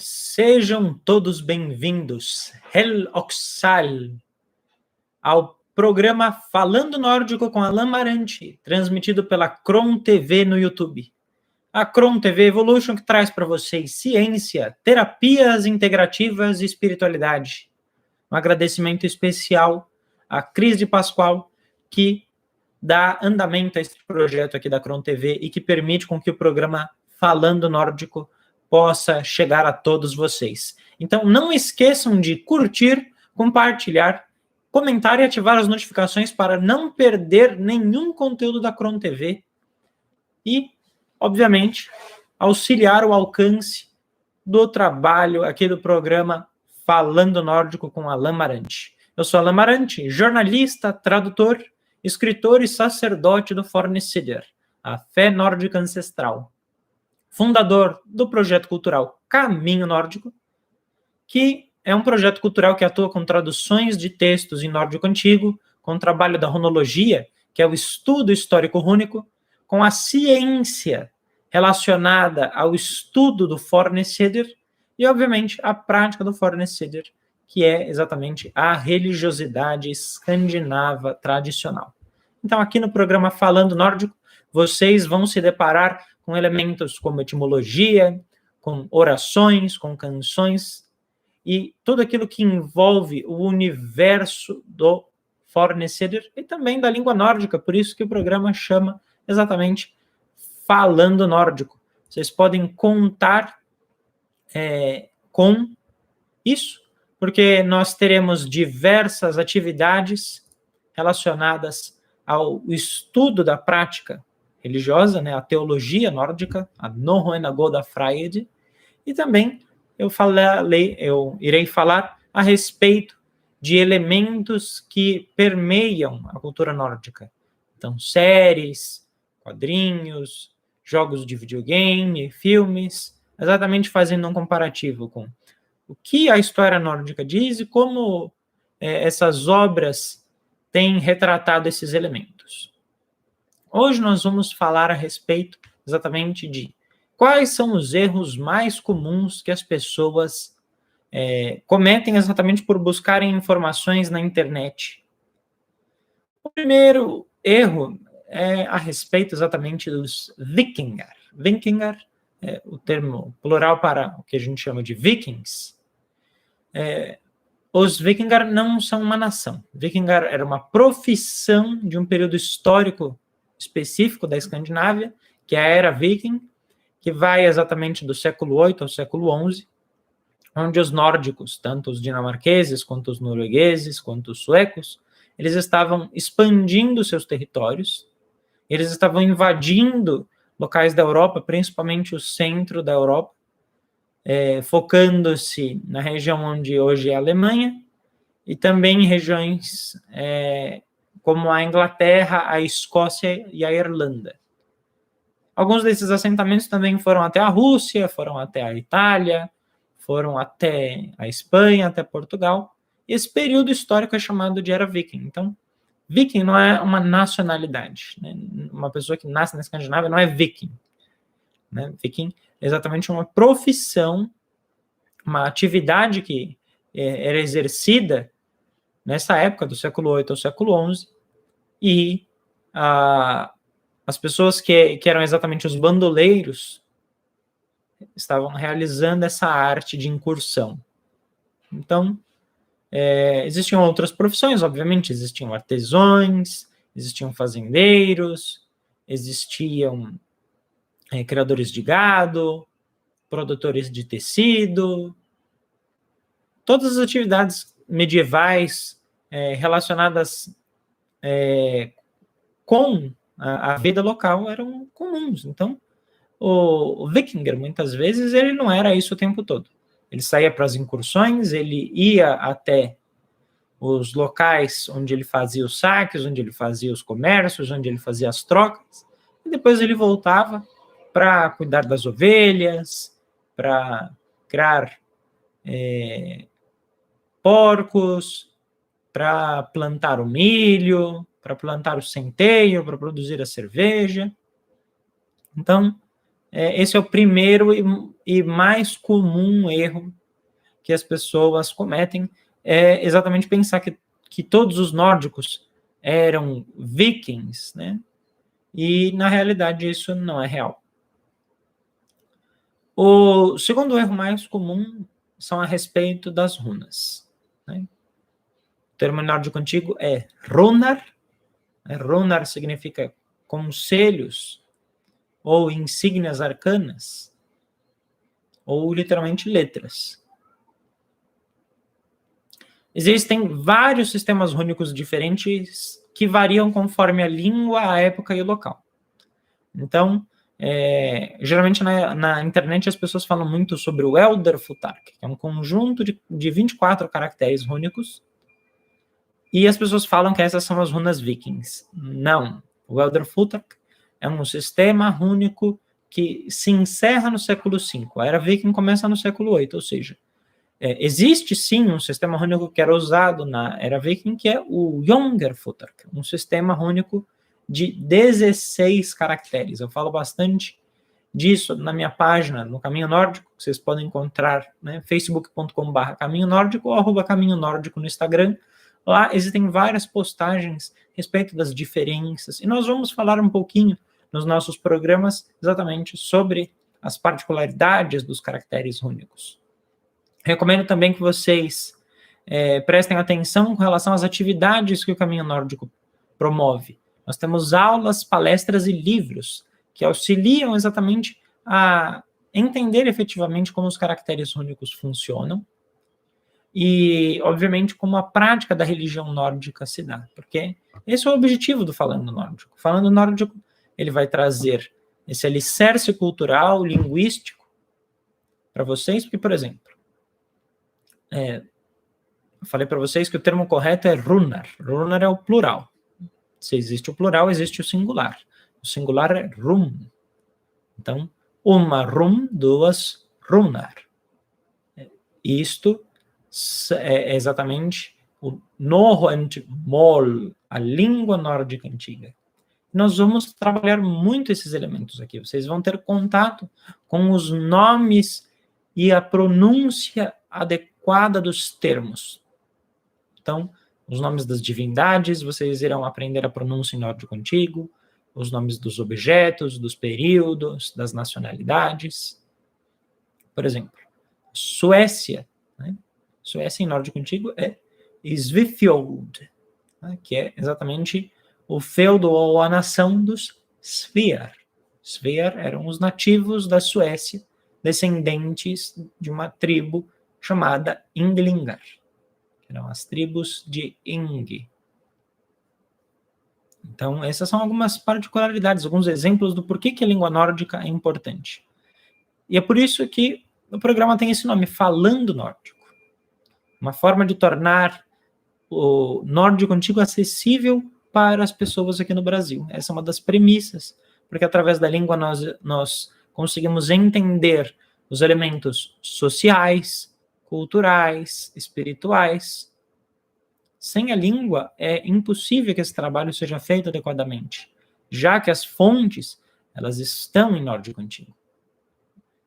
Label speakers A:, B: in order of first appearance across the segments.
A: Sejam todos bem-vindos, Hel Oxal, ao programa Falando Nórdico com Alan Marante, transmitido pela Kron TV no YouTube. A Kron TV Evolution que traz para vocês ciência, terapias integrativas e espiritualidade. Um agradecimento especial a Cris de Pascoal, que dá andamento a esse projeto aqui da Kron TV e que permite com que o programa Falando Nórdico possa chegar a todos vocês. Então, não esqueçam de curtir, compartilhar, comentar e ativar as notificações para não perder nenhum conteúdo da Kron TV e, obviamente, auxiliar o alcance do trabalho aqui do programa Falando Nórdico com Alan Marante. Eu sou Alan Marante, jornalista, tradutor, escritor e sacerdote do Fornecider, a fé nórdica ancestral. Fundador do projeto cultural Caminho Nórdico, que é um projeto cultural que atua com traduções de textos em nórdico antigo, com o trabalho da runologia, que é o estudo histórico rúnico, com a ciência relacionada ao estudo do Fornecider e, obviamente, a prática do Fornecider, que é exatamente a religiosidade escandinava tradicional. Então, aqui no programa Falando Nórdico, vocês vão se deparar com elementos como etimologia, com orações, com canções e tudo aquilo que envolve o universo do Fornecider e também da língua nórdica, por isso que o programa chama exatamente Falando Nórdico. Vocês podem contar com isso, porque nós teremos diversas atividades relacionadas ao estudo da prática religiosa, né, a teologia nórdica, a Norröna-Goda-Fræði, e também eu irei falar a respeito de elementos que permeiam a cultura nórdica. Então, séries, quadrinhos, jogos de videogame, filmes, exatamente fazendo um comparativo com o que a história nórdica diz e como essas obras têm retratado esses elementos. Hoje nós vamos falar a respeito exatamente de quais são os erros mais comuns que as pessoas cometem exatamente por buscarem informações na internet. O primeiro erro é a respeito exatamente dos vikingar. Vikingar é o termo plural para o que a gente chama de vikings. Os vikingar não são uma nação. Vikingar era uma profissão de um período histórico específico da Escandinávia, que é a Era Viking, que vai exatamente do século VIII ao século XI, onde os nórdicos, tanto os dinamarqueses, quanto os noruegueses, quanto os suecos, eles estavam expandindo seus territórios, eles estavam invadindo locais da Europa, principalmente o centro da Europa, focando-se na região onde hoje é a Alemanha, e também em regiões como a Inglaterra, a Escócia e a Irlanda. Alguns desses assentamentos também foram até a Rússia, foram até a Itália, foram até a Espanha, até Portugal. Esse período histórico é chamado de Era Viking. Então, Viking não é uma nacionalidade, né? Uma pessoa que nasce na Escandinávia não é Viking, né? Viking é exatamente uma profissão, uma atividade que era exercida nessa época, do século VIII ao século XI, e as pessoas que eram exatamente os bandoleiros estavam realizando essa arte de incursão. Então, existiam outras profissões, obviamente, existiam artesãos, existiam fazendeiros, existiam criadores de gado, produtores de tecido, todas as atividades medievais relacionadas com a vida local eram comuns. Então, o vikinger, muitas vezes, ele não era isso o tempo todo. Ele saía para as incursões, ele ia até os locais onde ele fazia os saques, onde ele fazia os comércios, onde ele fazia as trocas, e depois ele voltava para cuidar das ovelhas, para criar porcos, para plantar o milho, para plantar o centeio, para produzir a cerveja. Então, esse é o primeiro e mais comum erro que as pessoas cometem, é exatamente pensar que todos os nórdicos eram vikings, né? E, na realidade, isso não é real. O segundo erro mais comum são a respeito das runas, né? O termo nórdico antigo é runar. Runar significa conselhos ou insígnias arcanas, ou literalmente letras. Existem vários sistemas rúnicos diferentes que variam conforme a língua, a época e o local. Então, geralmente na internet as pessoas falam muito sobre o Elder Futhark, que é um conjunto de 24 caracteres rúnicos, e as pessoas falam que essas são as runas vikings. Não. O Elder Futhark é um sistema rúnico que se encerra no século V. A Era Viking começa no século VIII, ou seja, existe sim um sistema rúnico que era usado na Era Viking, que é o Younger Futhark, um sistema rúnico de 16 caracteres. Eu falo bastante disso na minha página, no Caminho Nórdico, que vocês podem encontrar, né, facebook.com/Caminho Nórdico ou @Caminho Nórdico no Instagram. Lá existem várias postagens a respeito das diferenças, e nós vamos falar um pouquinho nos nossos programas exatamente sobre as particularidades dos caracteres rúnicos. Recomendo também que vocês prestem atenção com relação às atividades que o Caminho Nórdico promove. Nós temos aulas, palestras e livros que auxiliam exatamente a entender efetivamente como os caracteres rúnicos funcionam e, obviamente, como a prática da religião nórdica se dá, porque esse é o objetivo do Falando Nórdico. O Falando Nórdico, ele vai trazer esse alicerce cultural, linguístico para vocês, porque, por exemplo, eu falei para vocês que o termo correto é runar. Runar é o plural. Se existe o plural, existe o singular. O singular é rum. Então, uma rum, duas runar. Isto é exatamente o norrønt mål, a língua nórdica antiga. Nós vamos trabalhar muito esses elementos aqui. Vocês vão ter contato com os nomes e a pronúncia adequada dos termos. Então, os nomes das divindades, vocês irão aprender a pronúncia em nórdico antigo, os nomes dos objetos, dos períodos, das nacionalidades. Por exemplo, Suécia, né? Suécia em nórdico antigo é Svithjold, né? Que é exatamente o feudo ou a nação dos Svear. Svear eram os nativos da Suécia, descendentes de uma tribo chamada Ynglingar. Eram as tribos de Ing. Então, essas são algumas particularidades, alguns exemplos do porquê que a língua nórdica é importante. E é por isso que o programa tem esse nome, Falando Nórdico. Uma forma de tornar o nórdico antigo acessível para as pessoas aqui no Brasil. Essa é uma das premissas, porque através da língua nós conseguimos entender os elementos sociais, culturais, espirituais. Sem a língua, é impossível que esse trabalho seja feito adequadamente, já que as fontes, elas estão em nórdico antigo.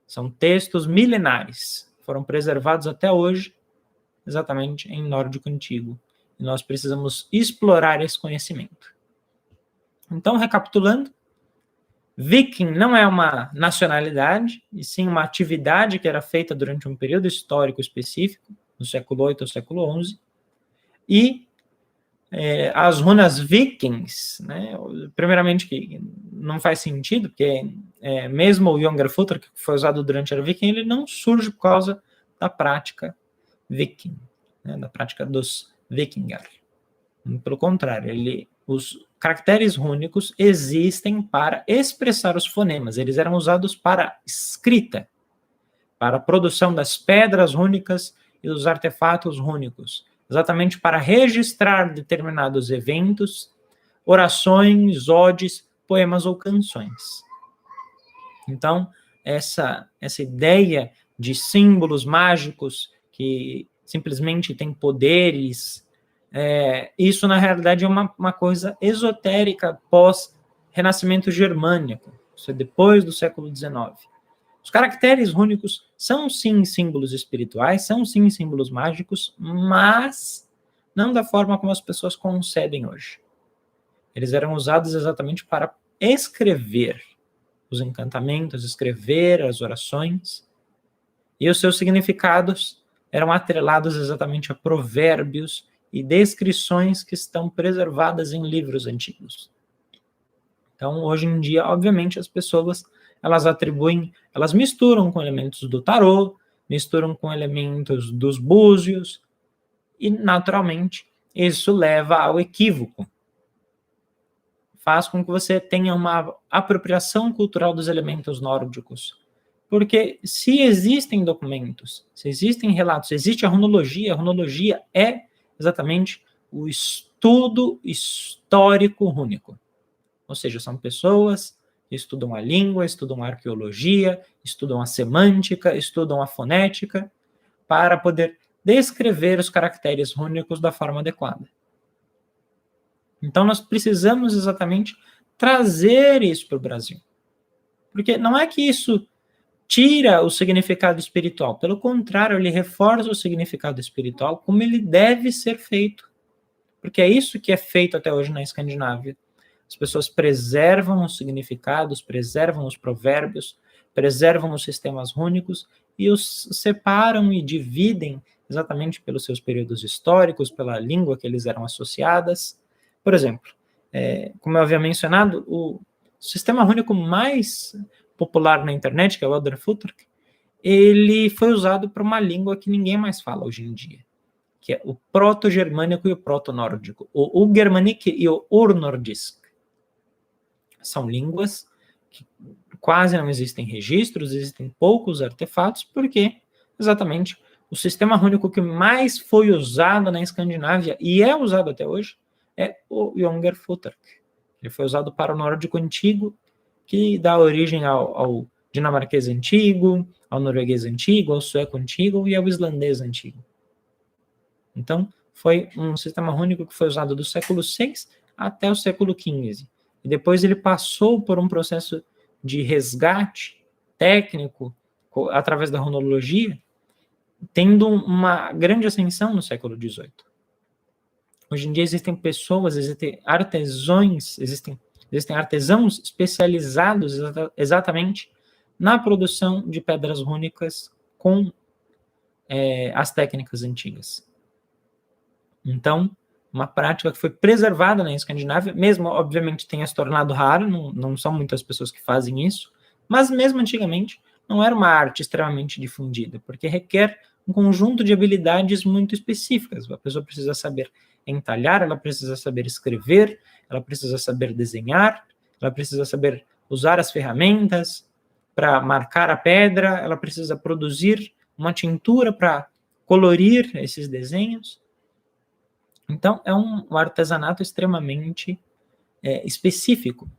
A: São textos milenares, foram preservados até hoje, exatamente em nórdico antigo. E nós precisamos explorar esse conhecimento. Então, recapitulando, Viking não é uma nacionalidade, e sim uma atividade que era feita durante um período histórico específico, no século VIII ao século XI, e as runas vikings, né, primeiramente que não faz sentido, porque mesmo o Younger-Futhark, que foi usado durante a Era Viking, ele não surge por causa da prática viking, né, da prática dos vikingar. Pelo contrário, os caracteres rúnicos existem para expressar os fonemas, eles eram usados para escrita, para a produção das pedras rúnicas e dos artefatos rúnicos, exatamente para registrar determinados eventos, orações, odes, poemas ou canções. Então, essa ideia de símbolos mágicos que simplesmente têm poderes, isso na realidade é uma coisa esotérica pós-renascimento germânico. Isso é depois do século XIX. Os caracteres rúnicos são sim símbolos espirituais, são sim símbolos mágicos, mas não da forma como as pessoas concebem hoje. Eles eram usados exatamente para escrever os encantamentos, escrever as orações, e os seus significados eram atrelados exatamente a provérbios e descrições que estão preservadas em livros antigos. Então, hoje em dia, obviamente, as pessoas, elas misturam com elementos do tarô, misturam com elementos dos búzios, e, naturalmente, isso leva ao equívoco. Faz com que você tenha uma apropriação cultural dos elementos nórdicos. Porque se existem documentos, se existem relatos, se existe a runologia é exatamente o estudo histórico rúnico. Ou seja, são pessoas que estudam a língua, estudam a arqueologia, estudam a semântica, estudam a fonética, para poder descrever os caracteres rúnicos da forma adequada. Então, nós precisamos exatamente trazer isso para o Brasil. Porque não é que isso tira o significado espiritual, pelo contrário, ele reforça o significado espiritual como ele deve ser feito. Porque é isso que é feito até hoje na Escandinávia. As pessoas preservam os significados, preservam os provérbios, preservam os sistemas rúnicos e os separam e dividem exatamente pelos seus períodos históricos, pela língua que eles eram associadas. Por exemplo, como eu havia mencionado, o sistema rúnico mais popular na internet, que é o Elderfutterk, ele foi usado para uma língua que ninguém mais fala hoje em dia, que é o proto-germânico e o proto-nórdico, o Germanic e o Urnordisk. São línguas que quase não existem registros, existem poucos artefatos, porque exatamente o sistema rúnico que mais foi usado na Escandinávia, e é usado até hoje, é o Jungerfutterk. Ele foi usado para o nórdico antigo, que dá origem ao dinamarquês antigo, ao norueguês antigo, ao sueco antigo e ao islandês antigo. Então, foi um sistema rúnico que foi usado do século VI até o século XV. E depois ele passou por um processo de resgate técnico através da runologia, tendo uma grande ascensão no século XVIII. Hoje em dia existem pessoas, existem artesãos, existem artesãos especializados exatamente na produção de pedras rúnicas com as técnicas antigas. Então, uma prática que foi preservada na Escandinávia, mesmo, obviamente, tenha se tornado raro, não são muitas pessoas que fazem isso, mas mesmo antigamente não era uma arte extremamente difundida, porque requer um conjunto de habilidades muito específicas. A pessoa precisa saber entalhar, ela precisa saber escrever, ela precisa saber desenhar, ela precisa saber usar as ferramentas para marcar a pedra, ela precisa produzir uma tintura para colorir esses desenhos. Então, é um artesanato extremamente específico.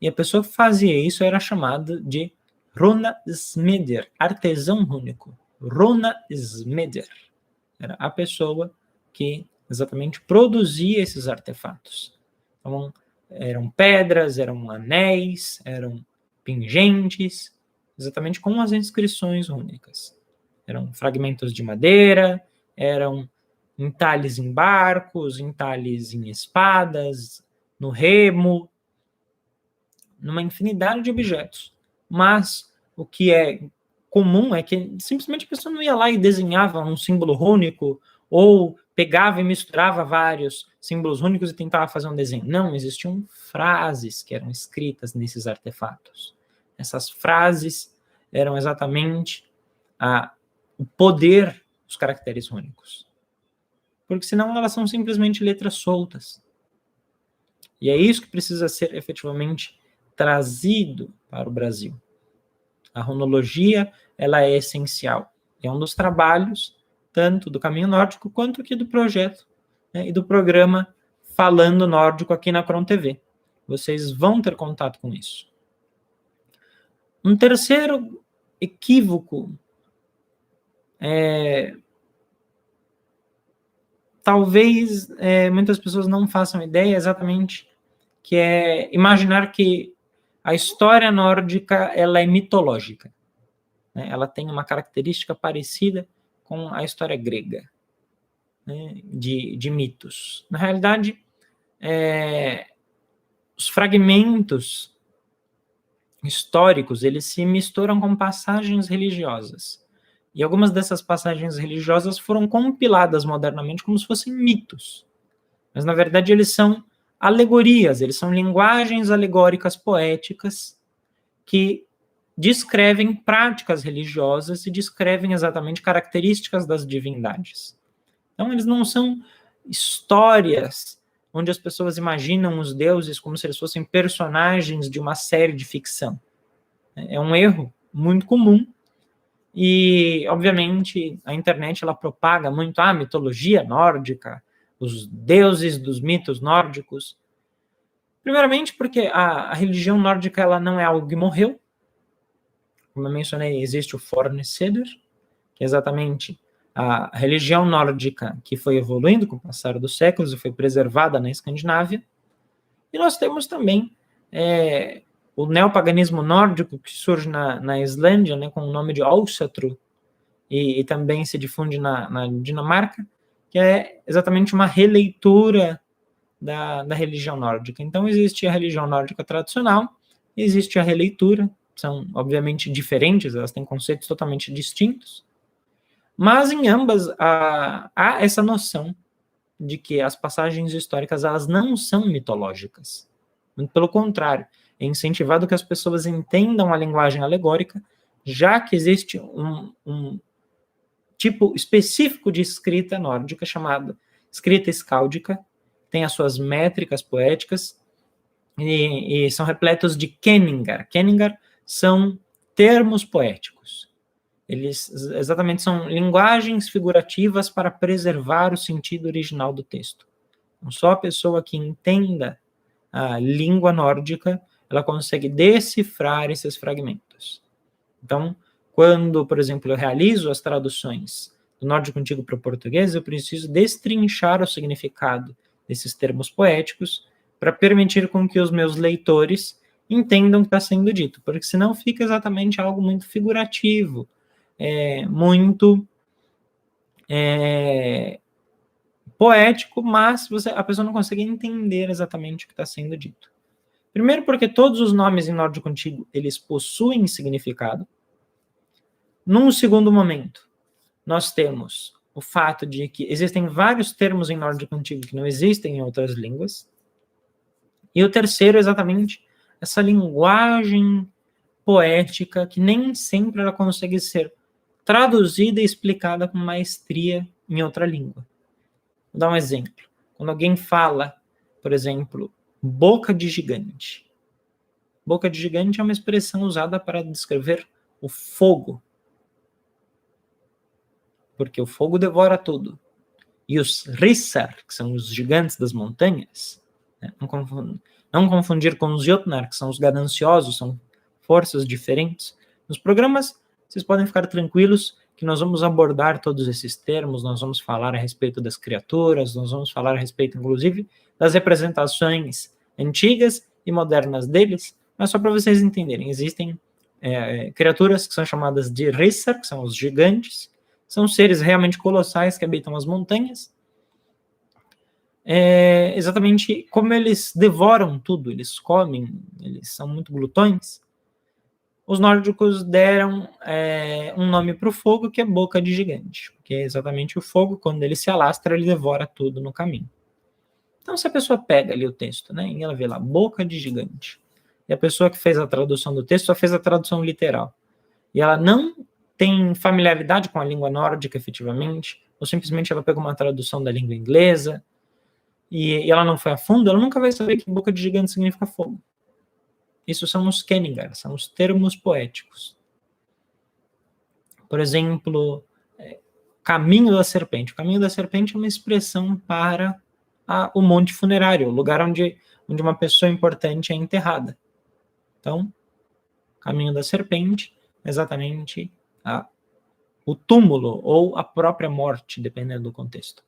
A: E a pessoa que fazia isso era chamada de runasmeder, artesão rúnico. Runasmeder era a pessoa que exatamente produzia esses artefatos. Então, eram pedras, eram anéis, eram pingentes, exatamente com as inscrições rúnicas. Eram fragmentos de madeira, eram entalhes em barcos, entalhes em espadas, no remo, numa infinidade de objetos. Mas o que é comum é que simplesmente a pessoa não ia lá e desenhava um símbolo rúnico ou pegava e misturava vários símbolos rúnicos e tentava fazer um desenho. Não, existiam frases que eram escritas nesses artefatos. Essas frases eram exatamente o poder dos caracteres rúnicos. Porque senão elas são simplesmente letras soltas. E é isso que precisa ser efetivamente trazido para o Brasil. A runologia, ela é essencial. É um dos trabalhos, tanto do Caminho Nórdico, quanto aqui do projeto, né, e do programa Falando Nórdico aqui na Cron TV. Vocês vão ter contato com isso. Um terceiro equívoco talvez muitas pessoas não façam ideia exatamente, que é imaginar que a história nórdica ela é mitológica, né? Ela tem uma característica parecida com a história grega, né? de mitos. Na realidade, os fragmentos históricos, eles se misturam com passagens religiosas. E algumas dessas passagens religiosas foram compiladas modernamente como se fossem mitos. Mas, na verdade, eles são alegorias, eles são linguagens alegóricas poéticas que descrevem práticas religiosas e descrevem exatamente características das divindades. Então, eles não são histórias onde as pessoas imaginam os deuses como se eles fossem personagens de uma série de ficção. É um erro muito comum e, obviamente, a internet ela propaga muito a mitologia nórdica, os deuses dos mitos nórdicos. Primeiramente porque a religião nórdica ela não é algo que morreu. Como eu mencionei, existe o Fornecedor, que é exatamente a religião nórdica que foi evoluindo com o passar dos séculos e foi preservada na Escandinávia. E nós temos também o neopaganismo nórdico que surge na Islândia, né, com o nome de Áusatru, e também se difunde na Dinamarca, que é exatamente uma releitura da religião nórdica. Então, existe a religião nórdica tradicional, existe a releitura, são obviamente diferentes, elas têm conceitos totalmente distintos, mas em ambas há essa noção de que as passagens históricas elas não são mitológicas. Muito pelo contrário, é incentivado que as pessoas entendam a linguagem alegórica, já que existe um tipo específico de escrita nórdica chamada escrita escáldica, tem as suas métricas poéticas e são repletos de kenningar. Kenningar são termos poéticos. Eles exatamente são linguagens figurativas para preservar o sentido original do texto. Então, só a pessoa que entenda a língua nórdica, ela consegue decifrar esses fragmentos. Então, quando, por exemplo, eu realizo as traduções do nórdico antigo para o português, eu preciso destrinchar o significado desses termos poéticos para permitir com que os meus leitores entendam o que está sendo dito, porque senão fica exatamente algo muito figurativo, muito poético, mas a pessoa não consegue entender exatamente o que está sendo dito. Primeiro porque todos os nomes em nórdico antigo, eles possuem significado. Num segundo momento, nós temos o fato de que existem vários termos em nórdico antigo que não existem em outras línguas. E o terceiro é exatamente essa linguagem poética que nem sempre ela consegue ser traduzida e explicada com maestria em outra língua. Vou dar um exemplo. Quando alguém fala, por exemplo, boca de gigante. Boca de gigante é uma expressão usada para descrever o fogo. Porque o fogo devora tudo. E os Rissar, que são os gigantes das montanhas, né? Não confundir com os Jotnar, que são os gananciosos, são forças diferentes. Nos programas, vocês podem ficar tranquilos que nós vamos abordar todos esses termos, nós vamos falar a respeito das criaturas, nós vamos falar a respeito, inclusive, das representações antigas e modernas deles, mas só para vocês entenderem, existem criaturas que são chamadas de Rissar, que são os gigantes, são seres realmente colossais que habitam as montanhas, exatamente como eles devoram tudo, eles comem, eles são muito glutões. Os nórdicos deram um nome para o fogo, que é boca de gigante, porque é exatamente o fogo, quando ele se alastra, ele devora tudo no caminho. Então, se a pessoa pega ali o texto, né, e ela vê lá, boca de gigante, e a pessoa que fez a tradução do texto só fez a tradução literal, e ela não tem familiaridade com a língua nórdica, efetivamente, ou simplesmente ela pegou uma tradução da língua inglesa, e ela não foi a fundo, ela nunca vai saber que boca de gigante significa fogo. Isso são os kenningar, são os termos poéticos. Por exemplo, caminho da serpente. O caminho da serpente é uma expressão para o monte funerário, o lugar onde uma pessoa importante é enterrada. Então, caminho da serpente, exatamente o túmulo ou a própria morte, dependendo do contexto.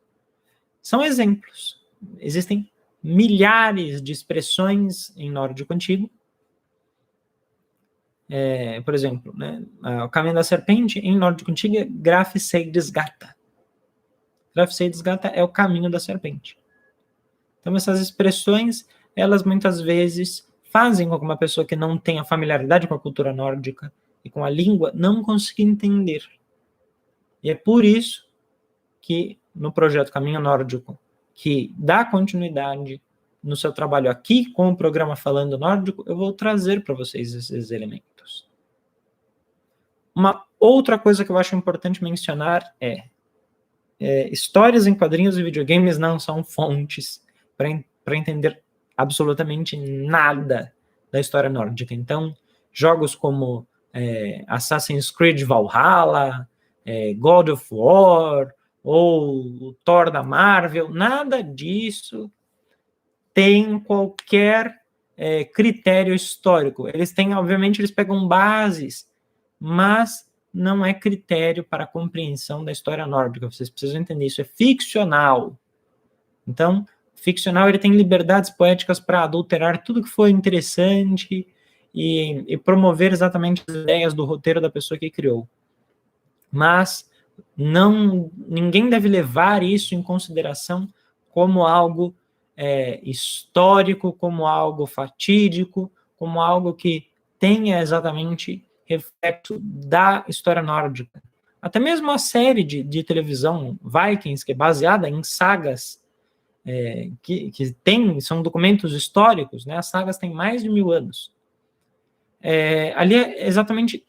A: São exemplos. Existem milhares de expressões em nórdico antigo, por exemplo, né, o caminho da serpente, em nórdico antigo, é Grafseidisgata. Grafseidisgata é o caminho da serpente. Então, essas expressões, elas muitas vezes fazem com que uma pessoa que não tenha familiaridade com a cultura nórdica e com a língua não consiga entender. E é por isso que no projeto Caminho Nórdico, que dá continuidade no seu trabalho aqui com o programa Falando Nórdico, eu vou trazer para vocês esses elementos. Uma outra coisa que eu acho importante mencionar é histórias em quadrinhos e videogames não são fontes para entender absolutamente nada da história nórdica. Então, jogos como Assassin's Creed Valhalla, God of War, ou o Thor da Marvel, nada disso tem qualquer critério histórico. Obviamente, eles pegam bases, mas não é critério para a compreensão da história nórdica. Vocês precisam entender, isso é ficcional. Então, ficcional, ele tem liberdades poéticas para adulterar tudo que foi interessante e promover exatamente as ideias do roteiro da pessoa que criou. Mas ninguém deve levar isso em consideração como algo histórico, como algo fatídico, como algo que tenha exatamente reflexo da história nórdica. Até mesmo a série de televisão Vikings, que é baseada em sagas que são documentos históricos, né? As sagas têm mais de 1000 anos. Ali exatamente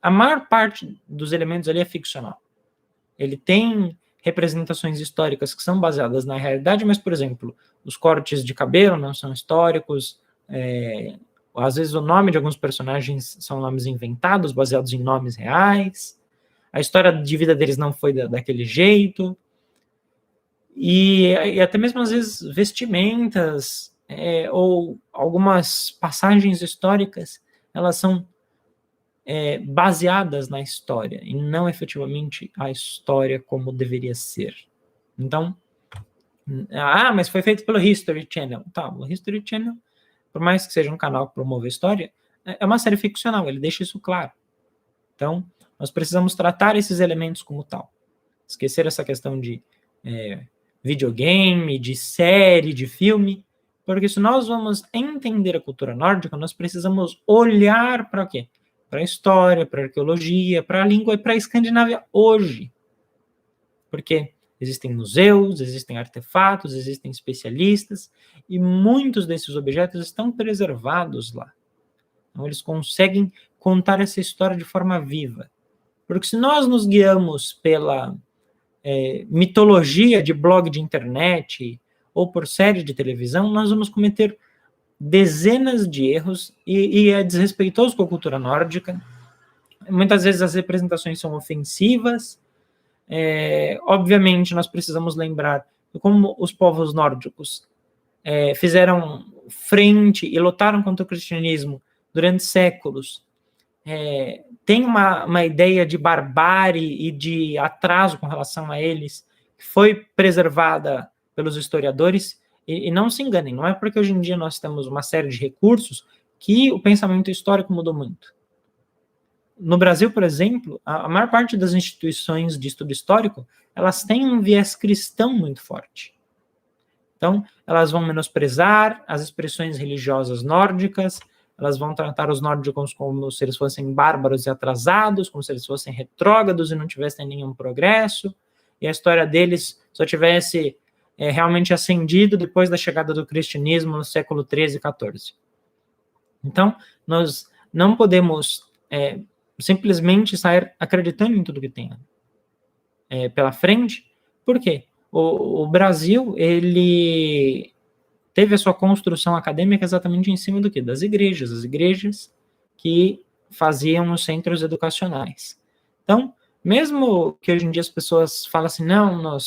A: a maior parte dos elementos ali é ficcional. Ele tem representações históricas que são baseadas na realidade, mas, por exemplo, os cortes de cabelo não são históricos, às vezes o nome de alguns personagens são nomes inventados, baseados em nomes reais, a história de vida deles não foi daquele jeito, e até mesmo às vezes vestimentas ou algumas passagens históricas, elas são baseadas na história e não efetivamente a história como deveria ser. Então, mas foi feito pelo History Channel. Tá, o History Channel, por mais que seja um canal que promove a história, é uma série ficcional, ele deixa isso claro. Então, nós precisamos tratar esses elementos como tal. Esquecer essa questão de videogame, de série, de filme, porque se nós vamos entender a cultura nórdica, nós precisamos olhar para o quê? Para a história, para a arqueologia, para a língua e para a Escandinávia hoje. Porque existem museus, existem artefatos, existem especialistas, e muitos desses objetos estão preservados lá. Então, eles conseguem contar essa história de forma viva. Porque se nós nos guiamos pela mitologia de blog de internet ou por série de televisão, nós vamos cometer dezenas de erros e é desrespeitoso com a cultura nórdica. Muitas vezes as representações são ofensivas. Obviamente, nós precisamos lembrar como os povos nórdicos fizeram frente e lutaram contra o cristianismo durante séculos. Tem uma ideia de barbárie e de atraso com relação a eles, que foi preservada pelos historiadores, e não se enganem, não é porque hoje em dia nós temos uma série de recursos que o pensamento histórico mudou muito. No Brasil, por exemplo, a maior parte das instituições de estudo histórico, elas têm um viés cristão muito forte. Então, elas vão menosprezar as expressões religiosas nórdicas, elas vão tratar os nórdicos como se eles fossem bárbaros e atrasados, como se eles fossem retrógrados e não tivessem nenhum progresso, e a história deles só tivesse realmente ascendido depois da chegada do cristianismo no século 13 e 14. Então, nós não podemos simplesmente sair acreditando em tudo que tem pela frente. Por quê? O Brasil, ele teve a sua construção acadêmica exatamente em cima do quê? Das igrejas, as igrejas que faziam os centros educacionais. Então, mesmo que hoje em dia as pessoas falam assim, não,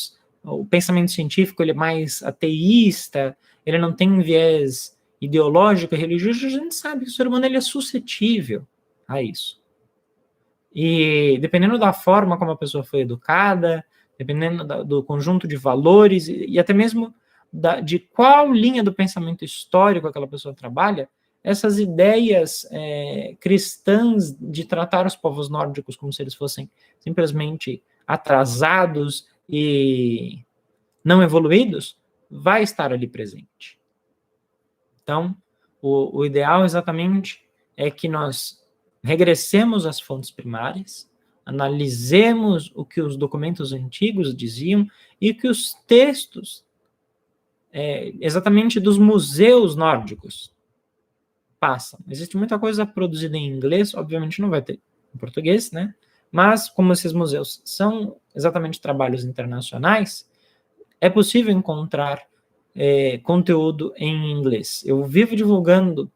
A: o pensamento científico ele é mais ateísta, ele não tem um viés ideológico e religioso, a gente sabe que o ser humano ele é suscetível a isso. E dependendo da forma como a pessoa foi educada, dependendo do conjunto de valores e até mesmo de qual linha do pensamento histórico aquela pessoa trabalha, essas ideias cristãs de tratar os povos nórdicos como se eles fossem simplesmente atrasados e não evoluídos, vai estar ali presente. Então, o ideal exatamente é que nós regressemos às fontes primárias, analisemos o que os documentos antigos diziam e que os textos exatamente dos museus nórdicos passam. Existe muita coisa produzida em inglês, obviamente não vai ter em português, né? Mas como esses museus são exatamente trabalhos internacionais, é possível encontrar conteúdo em inglês. Eu vivo divulgando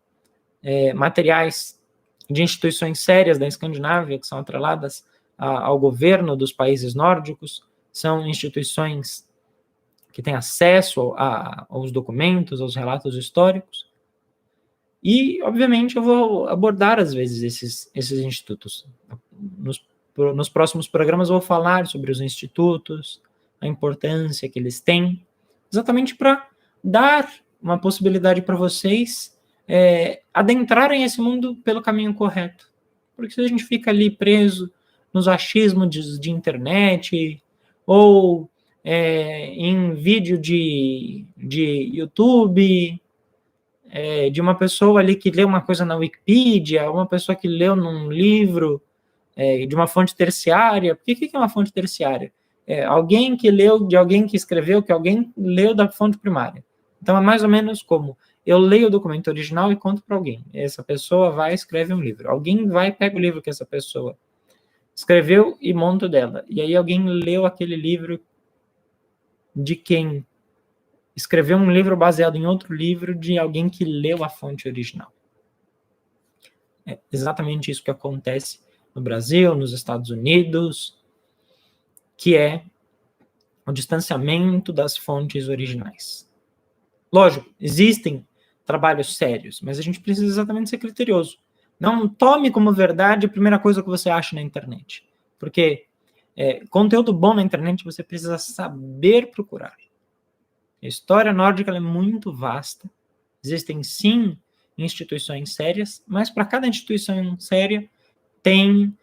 A: materiais de instituições sérias da Escandinávia, que são atreladas ao governo dos países nórdicos, são instituições que têm acesso aos documentos, aos relatos históricos, e, obviamente, eu vou abordar, às vezes, esses institutos. Nos próximos programas eu vou falar sobre os institutos, a importância que eles têm, exatamente para dar uma possibilidade para vocês adentrarem esse mundo pelo caminho correto. Porque se a gente fica ali preso nos achismos de internet, ou em vídeo de YouTube, de uma pessoa ali que leu uma coisa na Wikipedia, uma pessoa que leu num livro de uma fonte terciária. Por que é uma fonte terciária? Alguém que leu de alguém que escreveu, que alguém leu da fonte primária. Então, é mais ou menos como eu leio o documento original e conto para alguém. Essa pessoa vai e escreve um livro. Alguém vai e pega o livro que essa pessoa escreveu e monta dela. E aí alguém leu aquele livro de quem escreveu um livro baseado em outro livro de alguém que leu a fonte original. É exatamente isso que acontece no Brasil, nos Estados Unidos, que é o distanciamento das fontes originais. Lógico, existem trabalhos sérios, mas a gente precisa exatamente ser criterioso. Não tome como verdade a primeira coisa que você acha na internet, porque conteúdo bom na internet você precisa saber procurar. A história nórdica é muito vasta, existem sim instituições sérias, mas para cada instituição séria tem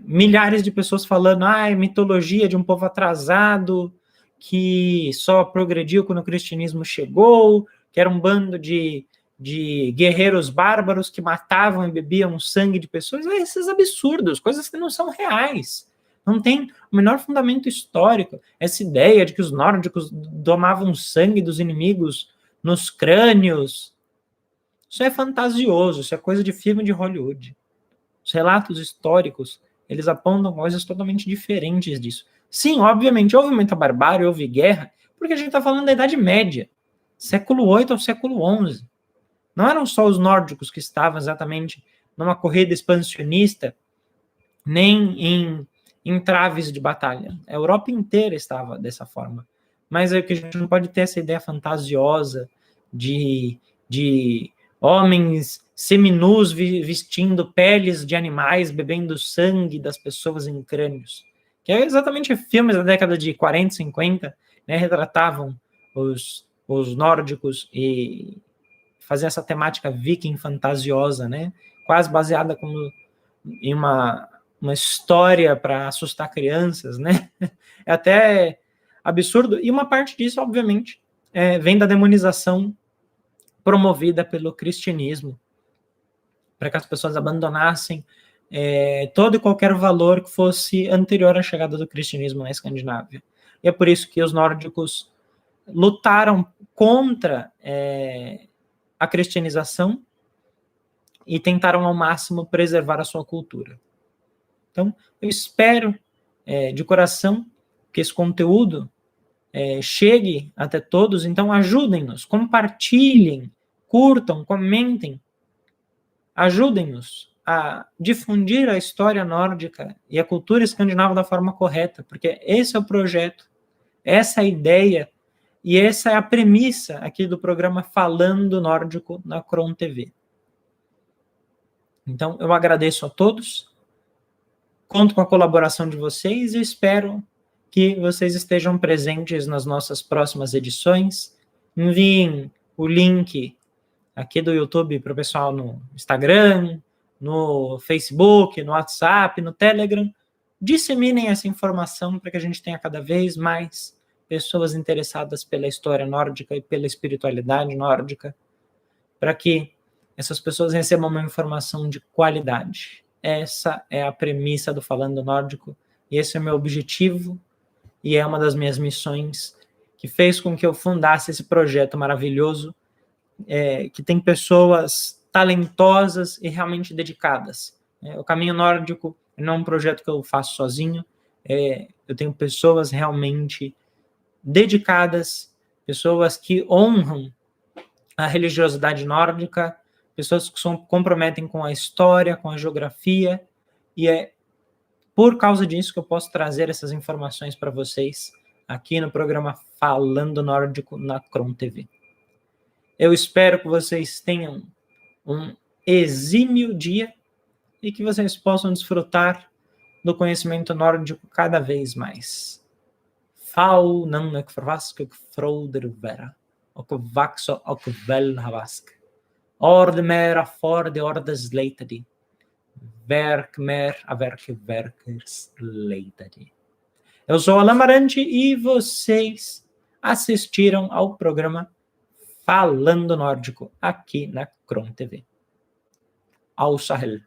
A: milhares de pessoas falando mitologia de um povo atrasado, que só progrediu quando o cristianismo chegou, que era um bando de guerreiros bárbaros que matavam e bebiam sangue de pessoas. Esses absurdos, coisas que não são reais. Não tem o menor fundamento histórico. Essa ideia de que os nórdicos tomavam sangue dos inimigos nos crânios, isso é fantasioso, isso é coisa de filme de Hollywood. Os relatos históricos, eles apontam coisas totalmente diferentes disso. Sim, obviamente, houve muita barbárie, houve guerra, porque a gente está falando da Idade Média, século VIII ao século XI. Não eram só os nórdicos que estavam exatamente numa corrida expansionista, nem em entraves de batalha. A Europa inteira estava dessa forma. Mas é que a gente não pode ter essa ideia fantasiosa de homens seminus vestindo peles de animais, bebendo sangue das pessoas em crânios. Que é exatamente filmes da década de 40, 50, né, retratavam os nórdicos e faziam essa temática viking fantasiosa, né, quase baseada como em uma história para assustar crianças, né? É até absurdo. E uma parte disso, obviamente, vem da demonização promovida pelo cristianismo, para que as pessoas abandonassem todo e qualquer valor que fosse anterior à chegada do cristianismo na Escandinávia. E é por isso que os nórdicos lutaram contra a cristianização e tentaram ao máximo preservar a sua cultura. Então, eu espero de coração que esse conteúdo chegue até todos. Então, ajudem-nos, compartilhem, curtam, comentem, ajudem-nos a difundir a história nórdica e a cultura escandinava da forma correta, porque esse é o projeto, essa é a ideia e essa é a premissa aqui do programa Falando Nórdico na Cron TV. Então, eu agradeço a todos, conto com a colaboração de vocês e espero que vocês estejam presentes nas nossas próximas edições. Enviem o link aqui do YouTube para o pessoal no Instagram, no Facebook, no WhatsApp, no Telegram. Disseminem essa informação para que a gente tenha cada vez mais pessoas interessadas pela história nórdica e pela espiritualidade nórdica, para que essas pessoas recebam uma informação de qualidade. Essa é a premissa do Falando Nórdico, e esse é o meu objetivo, e é uma das minhas missões, que fez com que eu fundasse esse projeto maravilhoso, que tem pessoas talentosas e realmente dedicadas. O Caminho Nórdico não é um projeto que eu faço sozinho, eu tenho pessoas realmente dedicadas, pessoas que honram a religiosidade nórdica, pessoas que se comprometem com a história, com a geografia, e é por causa disso que eu posso trazer essas informações para vocês aqui no programa Falando Nórdico na Kron TV. Eu espero que vocês tenham um exímio dia e que vocês possam desfrutar do conhecimento nórdico cada vez mais. Fau não ekfrvask ekfroder vera, och vaxo och velhavask. Ord mer a for de ordes leitadi. Verk mer a verkers leitadi. Eu sou Alan Marante e vocês assistiram ao programa Falando Nórdico aqui na Kron TV. Ao Sahel.